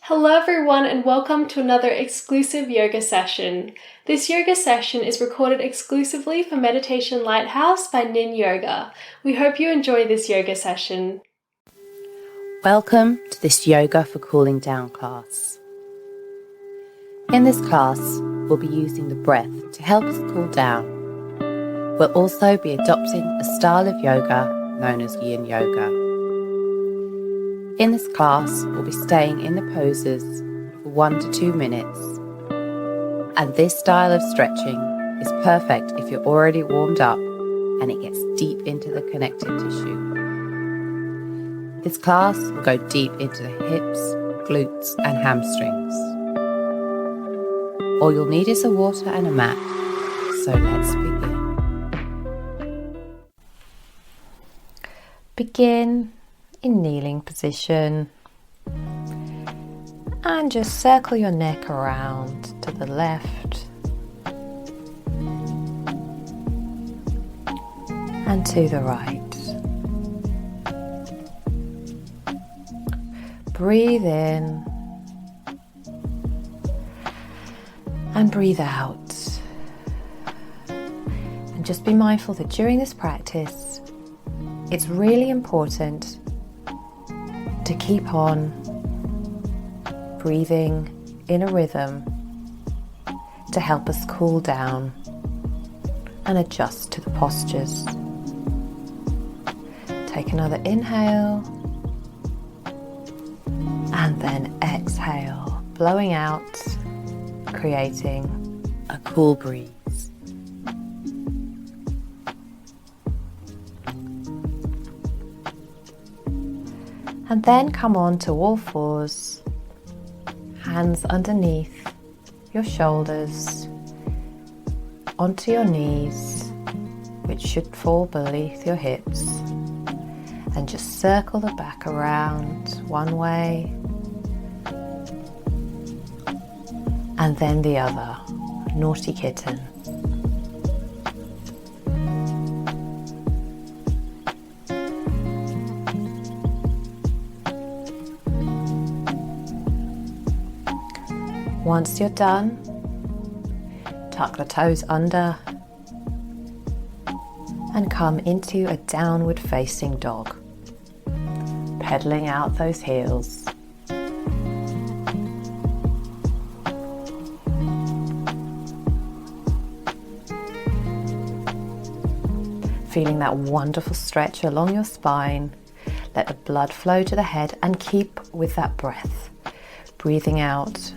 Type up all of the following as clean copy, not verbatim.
Hello everyone and welcome to another exclusive yoga session. This yoga session is recorded exclusively for Meditation Lighthouse by Nin Yoga. We hope you enjoy this yoga session. Welcome to this Yoga for Cooling Down class. In this class, we'll be using the breath to help us cool down. We'll also be adopting a style of yoga known as Yin Yoga. In this class, we'll be staying in the poses for 1 to 2 minutes. And this style of stretching is perfect if you're already warmed up and it gets deep into the connective tissue. This class will go deep into the hips, glutes and hamstrings. All you'll need is a water and a mat, so let's begin. Begin in kneeling position and just circle your neck around to the left and to the right. Breathe in and breathe out. And just be mindful that during this practice, it's really important to keep on breathing in a rhythm to help us cool down and adjust to the postures. Take another inhale and then exhale, blowing out, creating a cool breeze. And then come on to all fours, hands underneath your shoulders, onto your knees, which should fall beneath your hips, and just circle the back around one way and then the other, naughty kitten. Once you're done, tuck the toes under and come into a downward facing dog, pedaling out those heels. Feeling that wonderful stretch along your spine, let the blood flow to the head and keep with that breath, breathing out,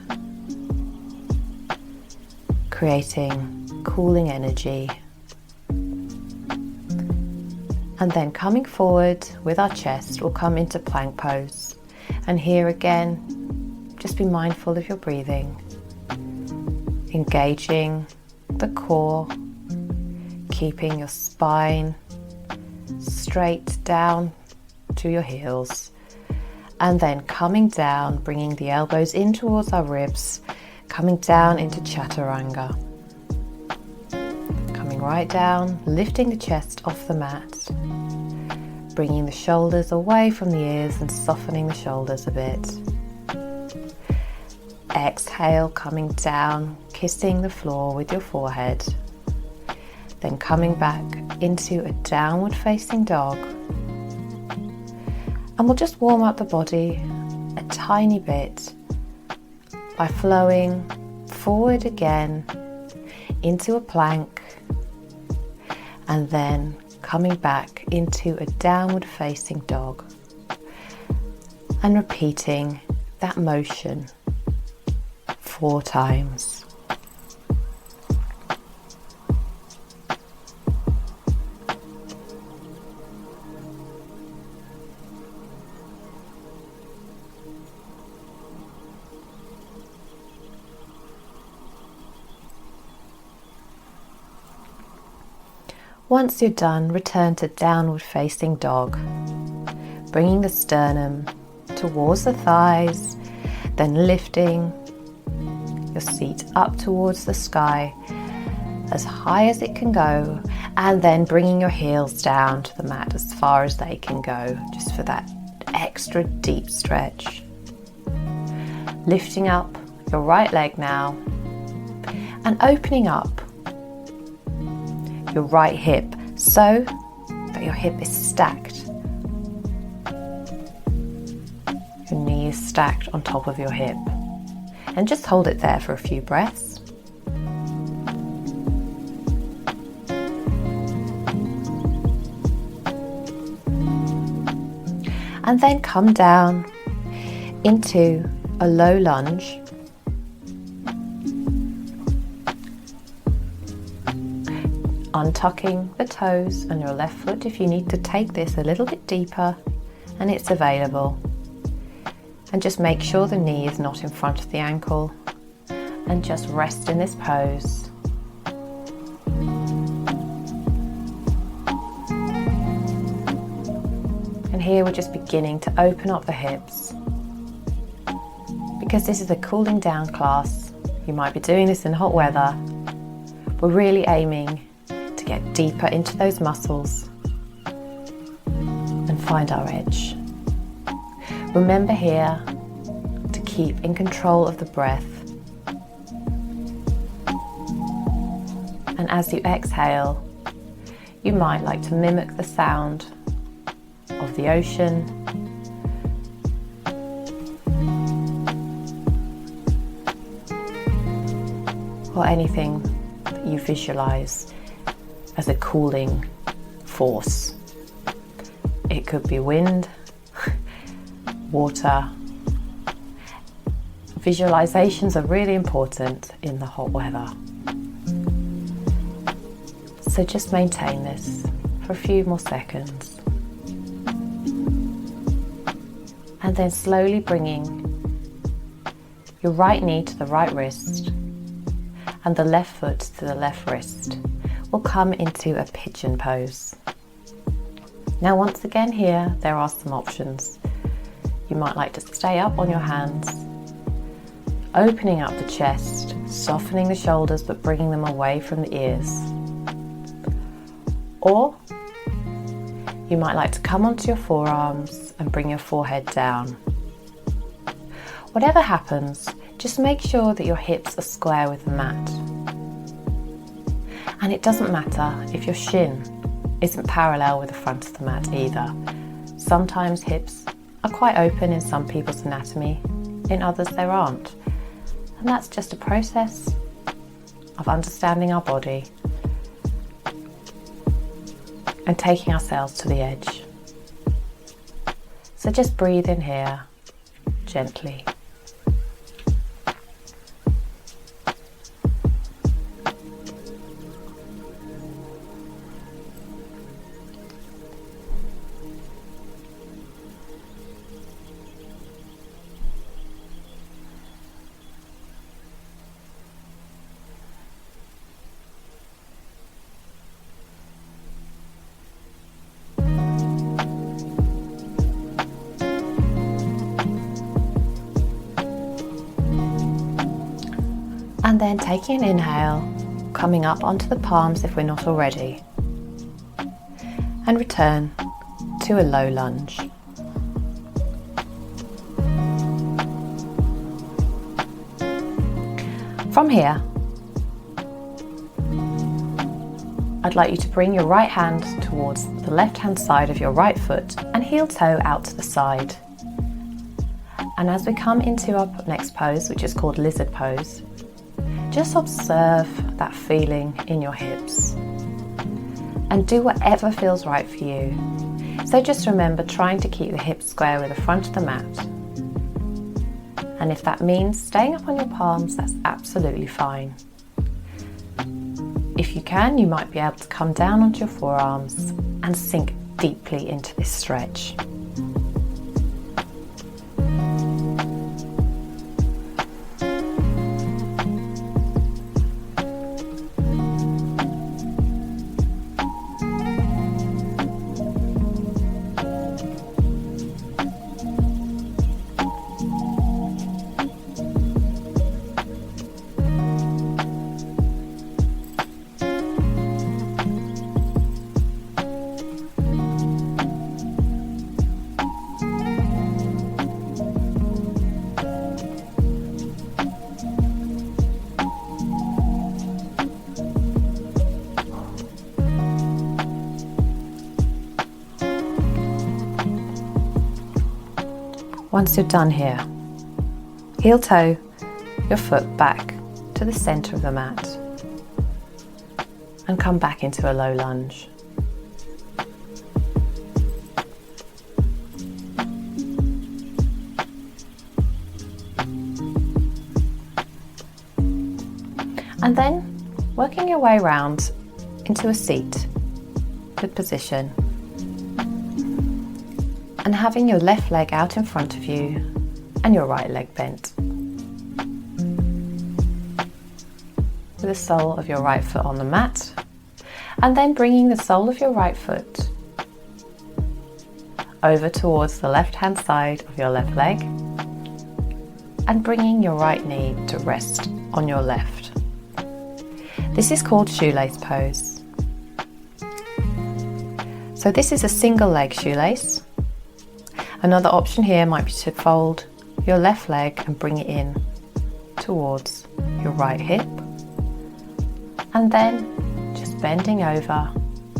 creating cooling energy. And then coming forward with our chest, we'll come into plank pose. And here again, just be mindful of your breathing, engaging the core, keeping your spine straight down to your heels. And then coming down, bringing the elbows in towards our ribs, coming down into chaturanga. Coming right down, lifting the chest off the mat, bringing the shoulders away from the ears and softening the shoulders a bit. Exhale, coming down, kissing the floor with your forehead. Then coming back into a downward facing dog. And we'll just warm up the body a tiny bit by flowing forward again into a plank and then coming back into a downward facing dog and repeating that motion 4 times. Once you're done, return to downward facing dog, bringing the sternum towards the thighs, then lifting your seat up towards the sky as high as it can go, and then bringing your heels down to the mat as far as they can go, just for that extra deep stretch. Lifting up your right leg now and opening up your right hip so that your hip is stacked. Your knee is stacked on top of your hip. And just hold it there for a few breaths. And then come down into a low lunge. Untucking the toes on your left foot if you need to take this a little bit deeper, and it's available. And just make sure the knee is not in front of the ankle, and just rest in this pose. And here we're just beginning to open up the hips. Because this is a cooling down class, you might be doing this in hot weather. We're really aiming to get deeper into those muscles and find our edge. Remember here to keep in control of the breath. And as you exhale, you might like to mimic the sound of the ocean, or anything that you visualize as a cooling force. It could be wind, water. Visualizations are really important in the hot weather. So just maintain this for a few more seconds. And then slowly bringing your right knee to the right wrist and the left foot to the left wrist. We'll come into a pigeon pose. Now once again here, there are some options. You might like to stay up on your hands, opening up the chest, softening the shoulders but bringing them away from the ears. Or you might like to come onto your forearms and bring your forehead down. Whatever happens, just make sure that your hips are square with the mat. And it doesn't matter if your shin isn't parallel with the front of the mat either. Sometimes hips are quite open in some people's anatomy, in others there aren't. And that's just a process of understanding our body and taking ourselves to the edge. So just breathe in here, gently. And then taking an inhale, coming up onto the palms if we're not already, and return to a low lunge. From here, I'd like you to bring your right hand towards the left hand side of your right foot and heel toe out to the side. And as we come into our next pose, which is called lizard pose, just observe that feeling in your hips and do whatever feels right for you. So just remember trying to keep the hips square with the front of the mat. And if that means staying up on your palms, that's absolutely fine. If you can, you might be able to come down onto your forearms and sink deeply into this stretch. Once you're done here, heel toe your foot back to the center of the mat and come back into a low lunge. And then working your way around into a seat, good position, and having your left leg out in front of you and your right leg bent. With the sole of your right foot on the mat, and then bringing the sole of your right foot over towards the left hand side of your left leg and bringing your right knee to rest on your left. This is called shoelace pose. So this is a single leg shoelace. Another option here might be to fold your left leg and bring it in towards your right hip, and then just bending over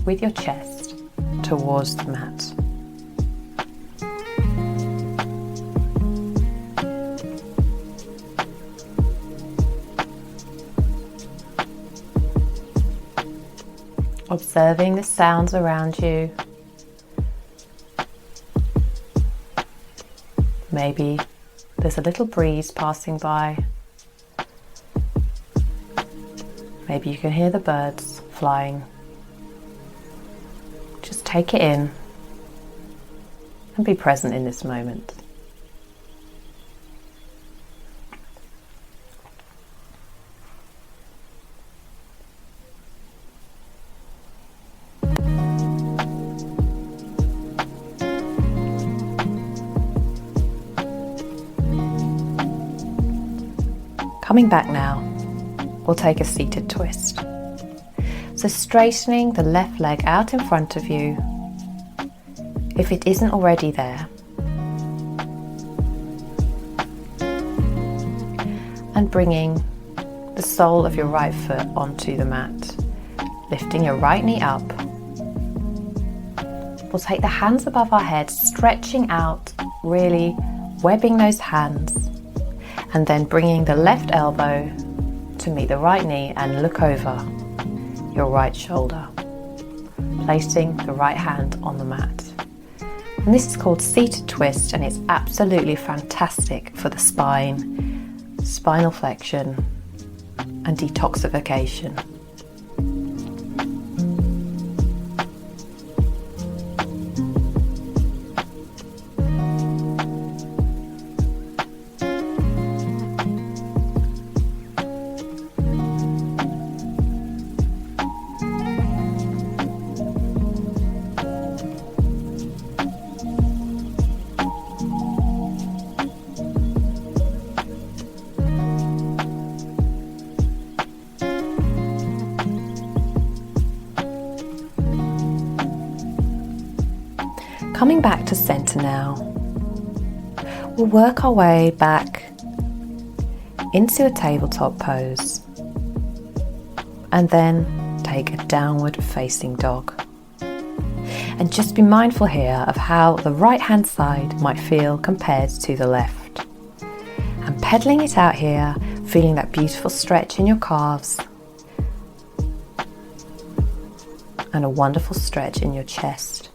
with your chest towards the mat. Observing the sounds around you. Maybe there's a little breeze passing by. Maybe you can hear the birds flying. Just take it in and be present in this moment. Coming back now, we'll take a seated twist. So straightening the left leg out in front of you, if it isn't already there, and bringing the sole of your right foot onto the mat, lifting your right knee up. We'll take the hands above our head, stretching out, really webbing those hands, and then bringing the left elbow to meet the right knee and look over your right shoulder, placing the right hand on the mat. And this is called seated twist, and it's absolutely fantastic for the spine, spinal flexion and detoxification. Coming back to center now, we'll work our way back into a tabletop pose and then take a downward facing dog. And just be mindful here of how the right hand side might feel compared to the left. And pedaling it out here, feeling that beautiful stretch in your calves and a wonderful stretch in your chest.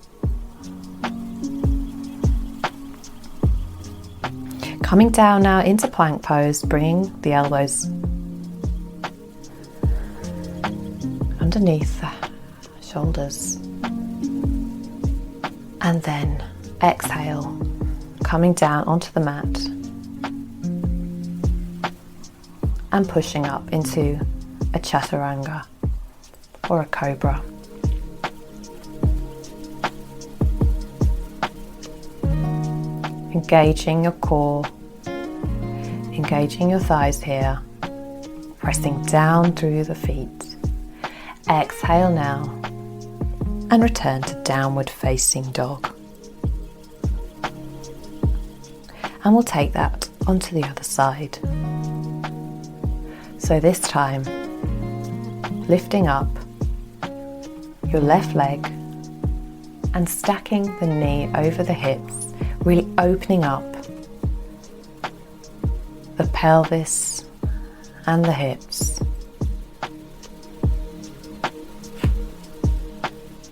Coming down now into plank pose, bringing the elbows underneath the shoulders. And then exhale, coming down onto the mat and pushing up into a chaturanga or a cobra. Engaging your core, engaging your thighs here, pressing down through the feet. Exhale now and return to downward facing dog. And we'll take that onto the other side. So this time, lifting up your left leg and stacking the knee over the hips, really opening up the pelvis and the hips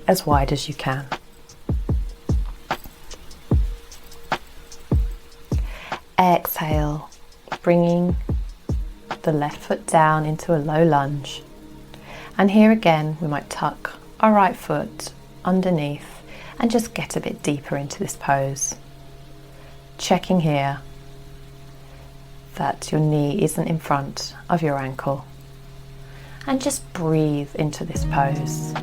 as wide as you can. Exhale, bringing the left foot down into a low lunge. And here again, we might tuck our right foot underneath and just get a bit deeper into this pose. Checking here that your knee isn't in front of your ankle. And just breathe into this pose.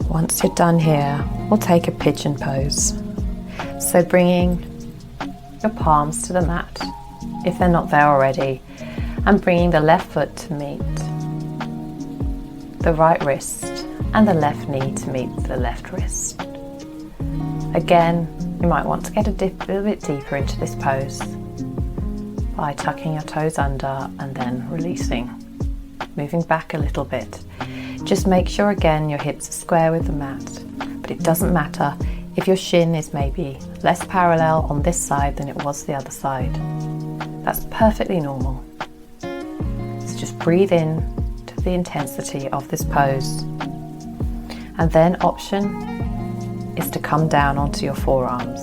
Once you're done here, we'll take a pigeon pose. So bringing your palms to the mat, if they're not there already, and bringing the left foot to meet the right wrist and the left knee to meet the left wrist. Again, you might want to get a little bit deeper into this pose by tucking your toes under and then releasing, moving back a little bit. Just make sure again your hips are square with the mat, but it doesn't matter if your shin is maybe less parallel on this side than it was the other side. That's perfectly normal. So just breathe in to the intensity of this pose. And then option is to come down onto your forearms.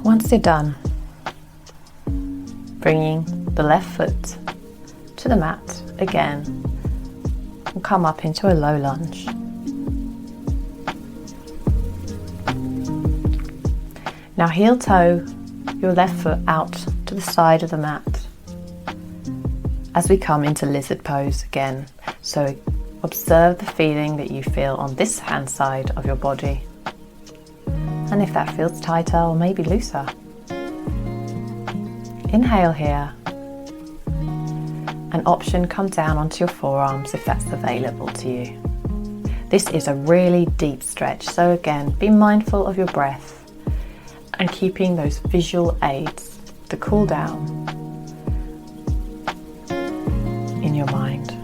Once you're done, bringing the left foot to the mat again, and come up into a low lunge. Now heel toe your left foot out to the side of the mat as we come into lizard pose again. So observe the feeling that you feel on this hand side of your body. And if that feels tighter or maybe looser, inhale here. An option, come down onto your forearms if that's available to you. This is a really deep stretch, so again, be mindful of your breath and keeping those visual aids to cool down in your mind.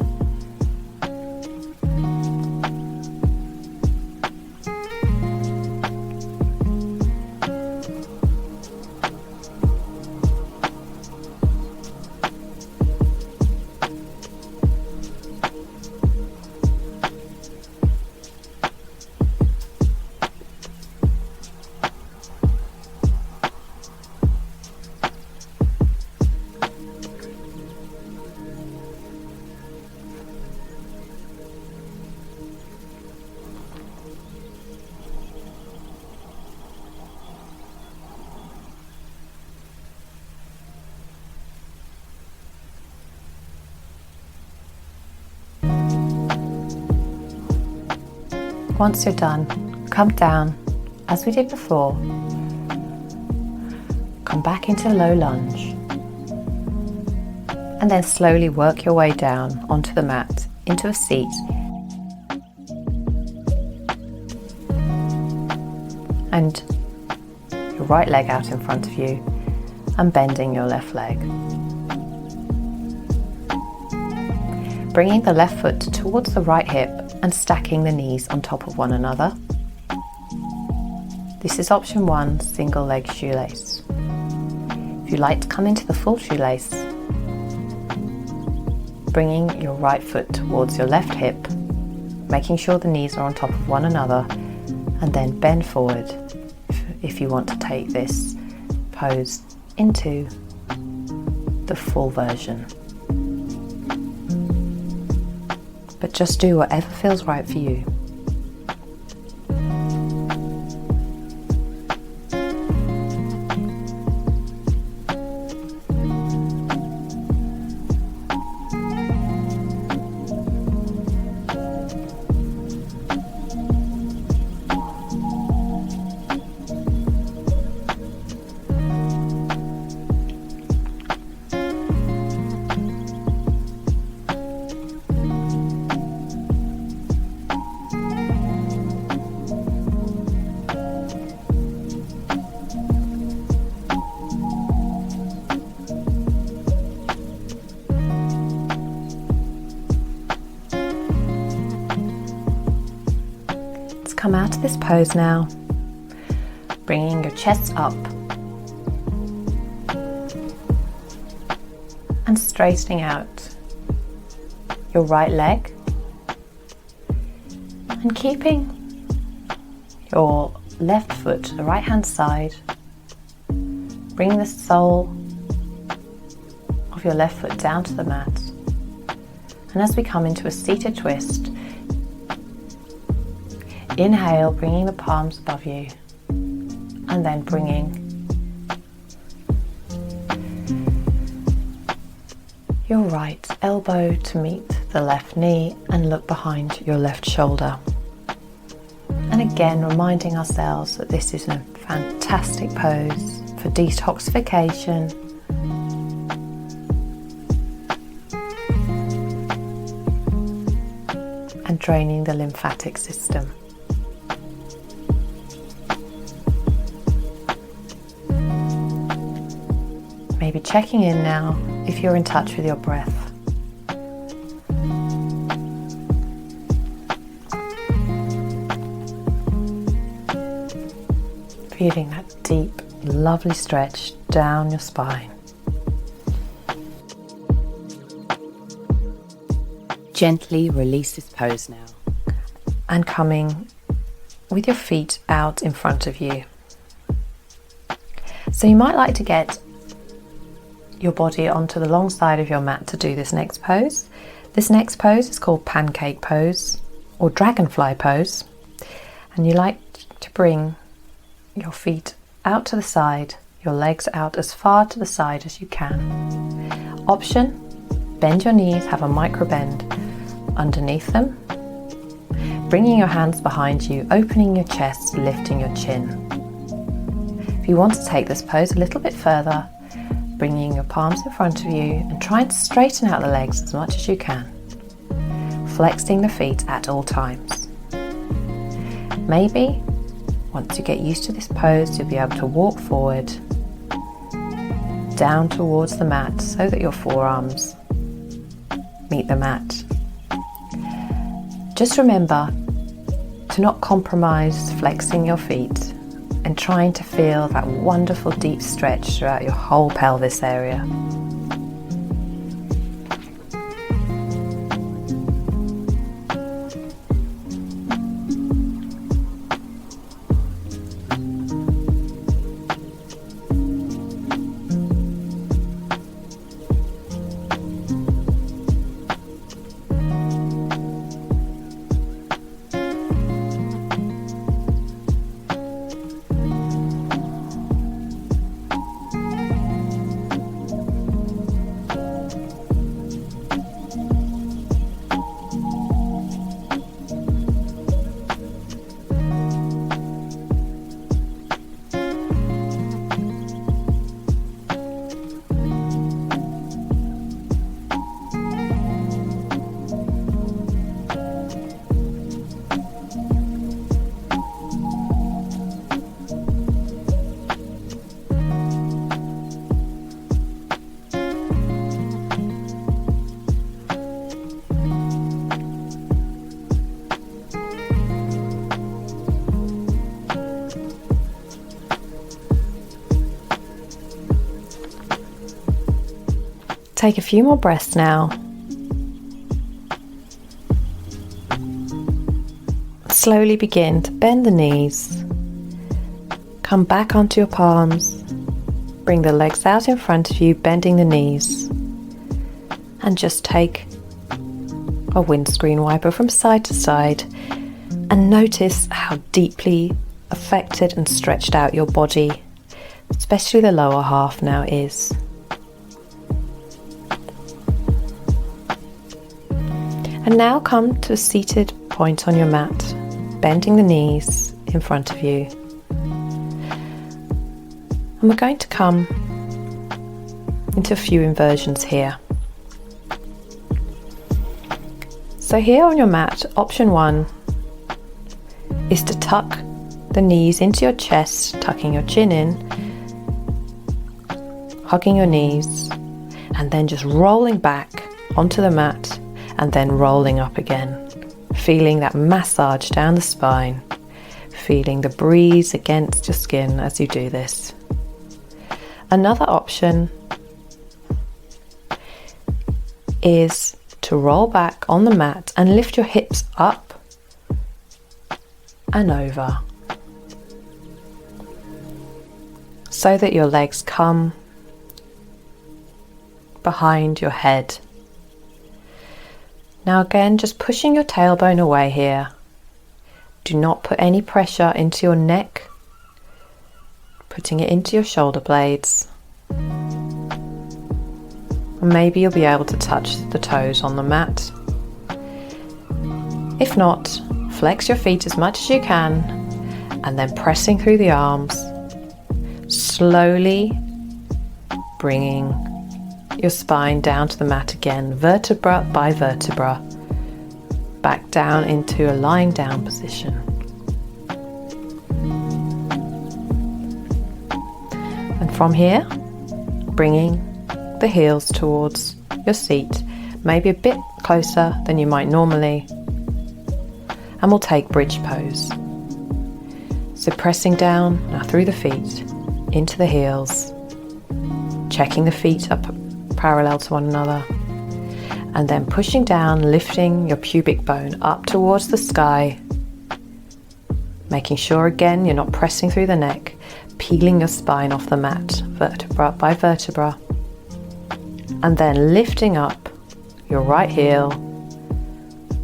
Once you're done, come down as we did before. Come back into low lunge and then slowly work your way down onto the mat into a seat. And your right leg out in front of you and bending your left leg. Bringing the left foot towards the right hip and stacking the knees on top of one another. This is option 1, single leg shoelace. If you like to come into the full shoelace, bringing your right foot towards your left hip, making sure the knees are on top of one another, and then bend forward if you want to take this pose into the full version. But just do whatever feels right for you. Come out of this pose now, bringing your chest up and straightening out your right leg and keeping your left foot to the right hand side, bringing the sole of your left foot down to the mat, and as we come into a seated twist, inhale, bringing the palms above you, and then bringing your right elbow to meet the left knee and look behind your left shoulder. And again, reminding ourselves that this is a fantastic pose for detoxification and draining the lymphatic system. Maybe checking in now if you're in touch with your breath. Feeling that deep, lovely stretch down your spine. Gently release this pose now. And coming with your feet out in front of you. So you might like to get your body onto the long side of your mat to do this next pose. This next pose is called pancake pose or dragonfly pose, and you like to bring your feet out to the side, your legs out as far to the side as you can. Option, bend your knees, have a micro bend underneath them, bringing your hands behind you, opening your chest, lifting your chin. If you want to take this pose a little bit further, bringing your palms in front of you and trying to straighten out the legs as much as you can, flexing the feet at all times. Maybe once you get used to this pose, you'll be able to walk forward down towards the mat so that your forearms meet the mat. Just remember to not compromise flexing your feet and trying to feel that wonderful deep stretch throughout your whole pelvis area. Take a few more breaths now, slowly begin to bend the knees. Come back onto your palms. Bring the legs out in front of you, bending the knees. And just take a windscreen wiper from side to side and notice how deeply affected and stretched out your body, especially the lower half, now is. And now come to a seated point on your mat, bending the knees in front of you. And we're going to come into a few inversions here. So here on your mat, option 1 is to tuck the knees into your chest, tucking your chin in, hugging your knees, and then just rolling back onto the mat and then rolling up again, feeling that massage down the spine, feeling the breeze against your skin as you do this. Another option is to roll back on the mat and lift your hips up and over so that your legs come behind your head. Now again, just pushing your tailbone away here. Do not put any pressure into your neck, putting it into your shoulder blades. And maybe you'll be able to touch the toes on the mat. If not, flex your feet as much as you can and then pressing through the arms, slowly bringing your spine down to the mat again, vertebra by vertebra, back down into a lying down position. And from here, bringing the heels towards your seat, maybe a bit closer than you might normally, and we'll take bridge pose. So pressing down now through the feet, into the heels, checking the feet up parallel to one another, and then pushing down, lifting your pubic bone up towards the sky, making sure again you're not pressing through the neck, peeling your spine off the mat, vertebra by vertebra, and then lifting up your right heel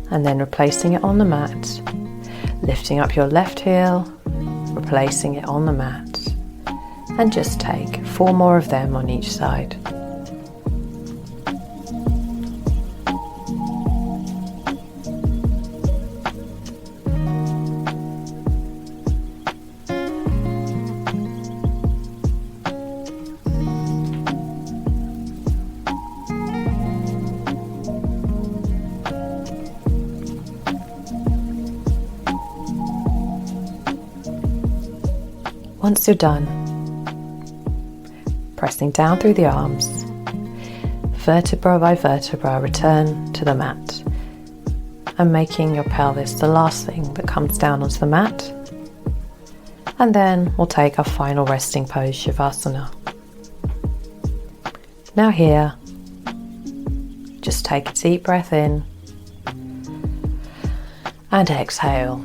and then replacing it on the mat, lifting up your left heel, replacing it on the mat, and just take 4 more of them on each side. Once you're done, pressing down through the arms, vertebra by vertebra, return to the mat and making your pelvis the last thing that comes down onto the mat. And then we'll take our final resting pose, Shavasana. Now here, just take a deep breath in and exhale.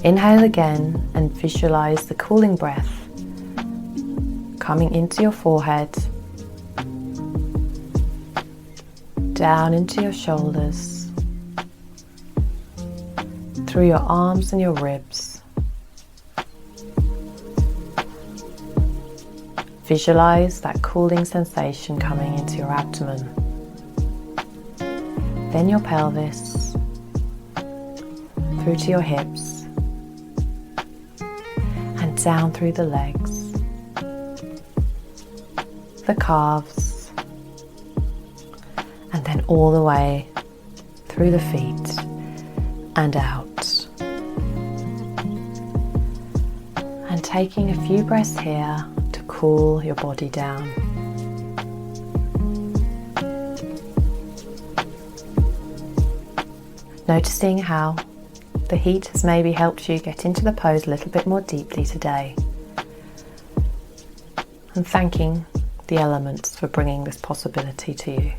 Inhale again and visualize the cooling breath coming into your forehead, down into your shoulders, through your arms and your ribs. Visualize that cooling sensation coming into your abdomen, then your pelvis, through to your hips, down through the legs, the calves, and then all the way through the feet and out. And taking a few breaths here to cool your body down. Noticing how the heat has maybe helped you get into the pose a little bit more deeply today. And thanking the elements for bringing this possibility to you.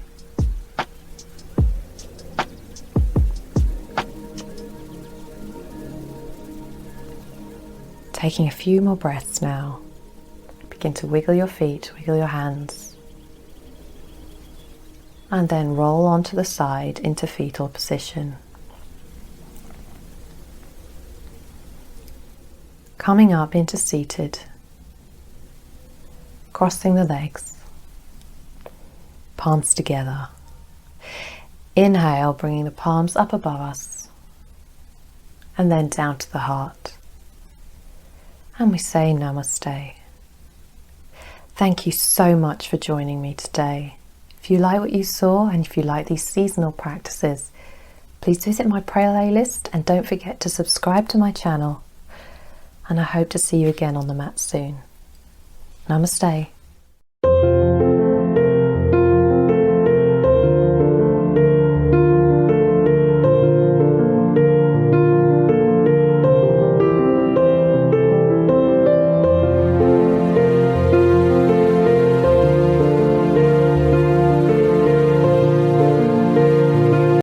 Taking a few more breaths now. Begin to wiggle your feet, wiggle your hands. And then roll onto the side into fetal position. Coming up into seated. Crossing the legs. Palms together. Inhale, bringing the palms up above us. And then down to the heart. And we say Namaste. Thank you so much for joining me today. If you like what you saw and if you like these seasonal practices, please visit my playlist and don't forget to subscribe to my channel. And I hope to see you again on the mat soon. Namaste.